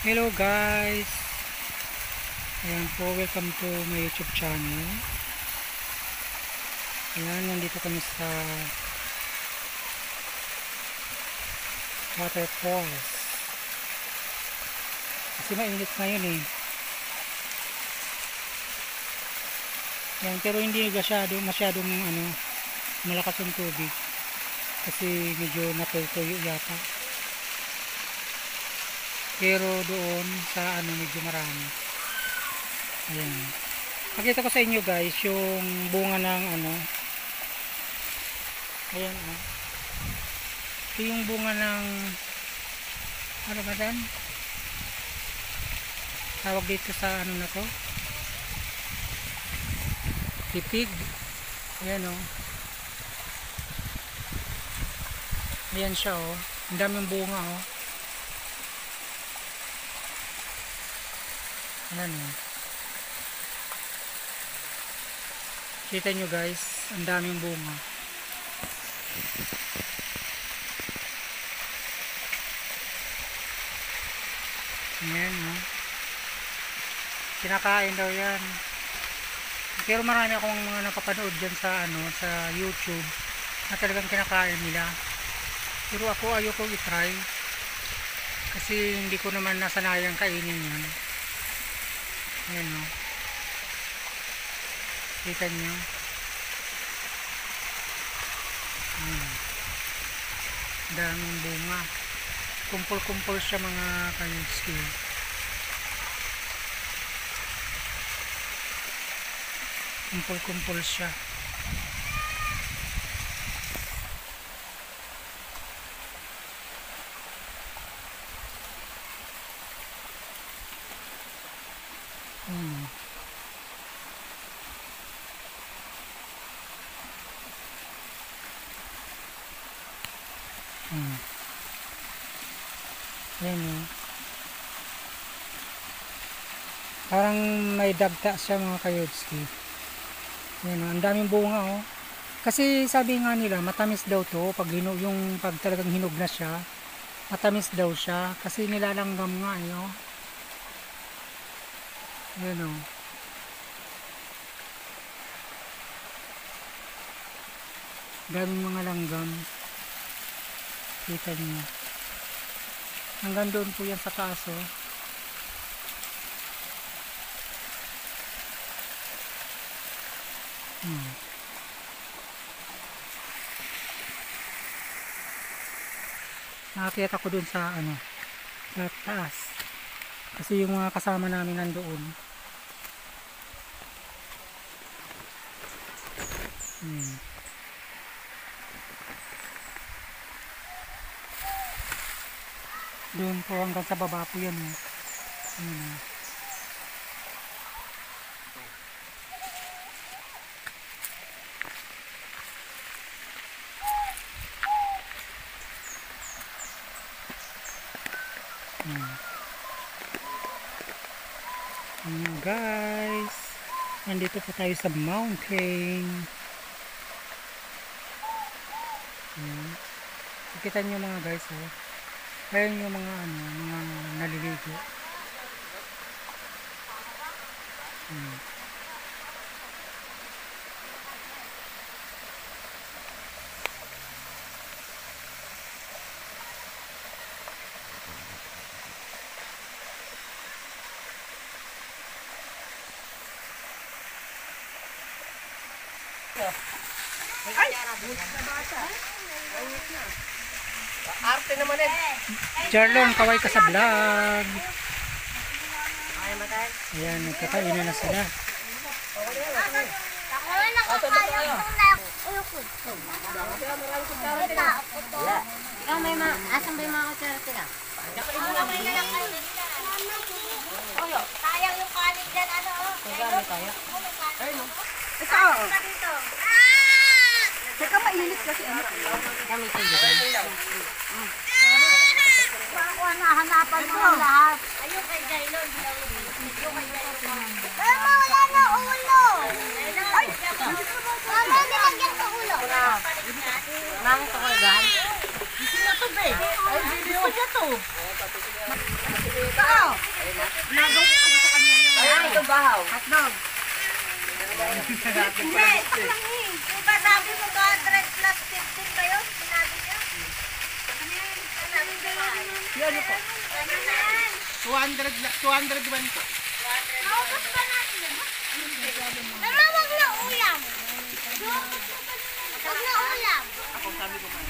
Hello guys, ayan po, welcome to my YouTube channel. Ayan, nandito kami sa waterfalls kasi mainit ngayon eh. Ayan, pero hindi masyadong malakas yung tubig kasi medyo natutuyo yata. Pero doon sa medyo marami. Ayan. Pakita ko sa inyo guys yung bunga ng ayan oh. Ito yung bunga ng ano ba yan? Tawag dito sa na to? Pipig. Ayan oh. Ayan siya oh. Ang daming bunga oh. Ayan o. Kita nyo guys, ang daming bunga. Ayan o. Kinakain daw yan. Pero marami akong mga napapanood dyan sa sa YouTube na talagang kinakain nila. Pero ako ayoko i-try kasi hindi ko naman nasanayang kainin yan. Ayan o. Kita nyo. Daming bunga. Kumpul-kumpul siya mga kayuski. Kumpul-kumpul siya. Ayan o. Parang may dagta siya mga kayodski. Ayan o. Ang daming bunga o. Kasi sabi nga nila matamis daw to pag talagang hinog na siya. Matamis daw siya kasi nilalanggam nga eh o. Ayan o. Daming mga langgam. Kita niyo. Hanggang doon po yan sa taas oh. Nakakita ko doon sa sa taas. Kasi yung mga kasama namin nandoon. Doon po hanggang sa baba po yan eh. Guys, nandito po tayo sa mountain. Kita nyo mga guys oh. Ayan yung mga mga naliligo. Ay! Arte naman eh. Jarlon, kaway ka sa vlog. Ayan, nagkakainan na sila. Asan ba yung mga kutsara sila? Sayang yung kanin dyan, Gamit tayo. Ito. Teka, mainit kasi Gamit tayo. hanapan mo lahat. Ayun kay Jailon. Mama, wala na ulo. Ay! Mama, nilagyan ko ulo. Mang ito ko gan. Hindi na to, be. Ay, video. Gusto niya to. Ito. Hindi. Diba sabi mo 200 plus 15 ba yun? Sinabi niya? Yan po. 201 po. Naubos ba natin yun? Mama, wag na ulam. Wag na ulam. Ako sabi ko man.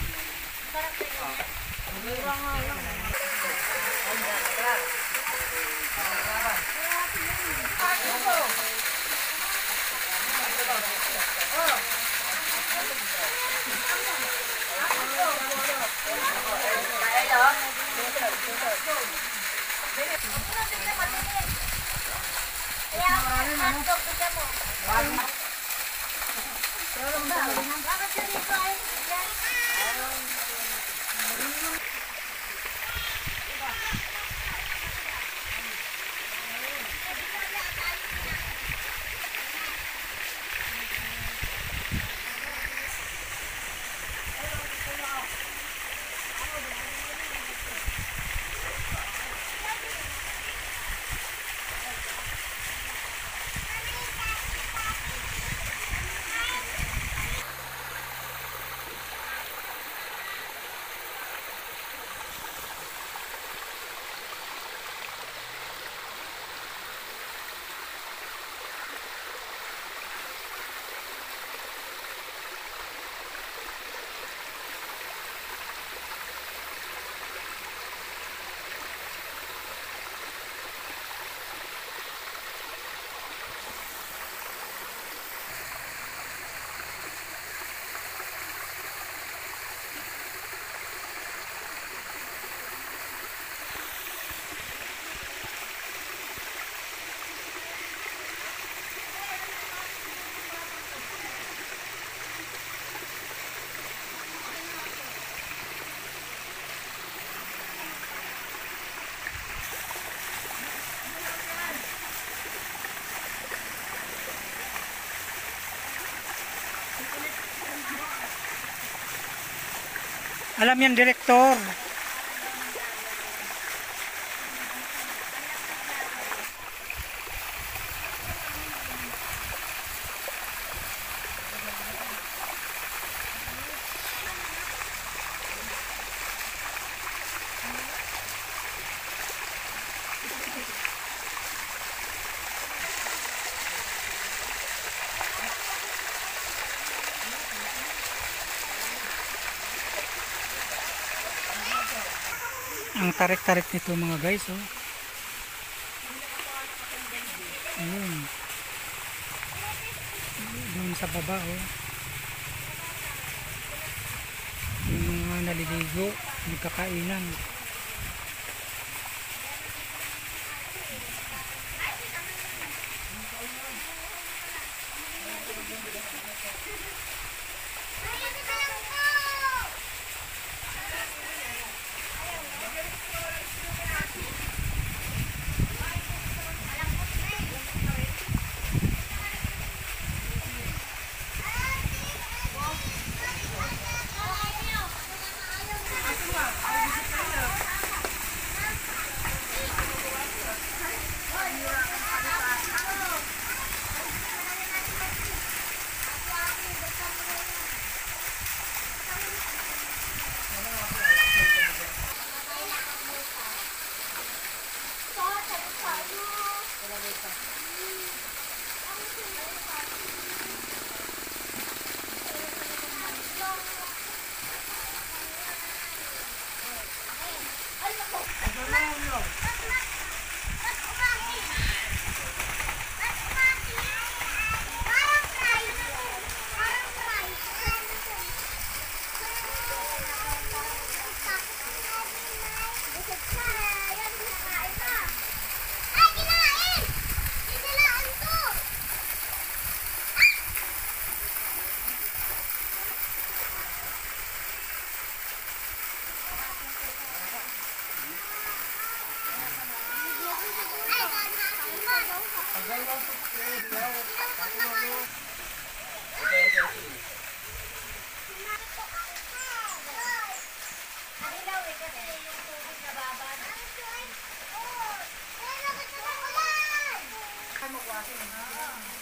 Alam yan, Direktor. Ang tarik-tarik nito mga guys, oh. Ayun. Doon sa baba, oh. Yung mga naliligo, nagkakainan.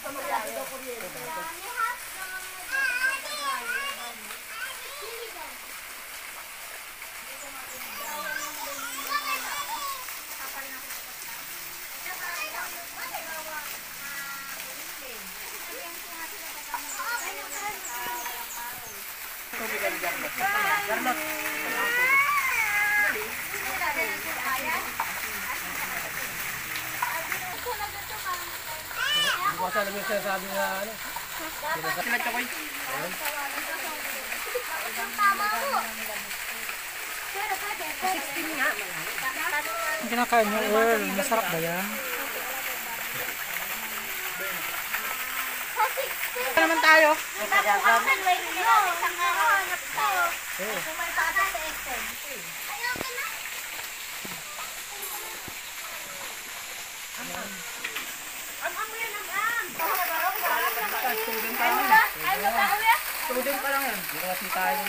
Ano Tubig ka na Jarnot. Jarnot. Hindi ko kasi alam yung sinasabi na ano. Sila Chokoy. Ang kinakain nyo, Earl, masarap ba yan? Ano naman tayo? Student pa lang yan. Hindi ko kasi tayo.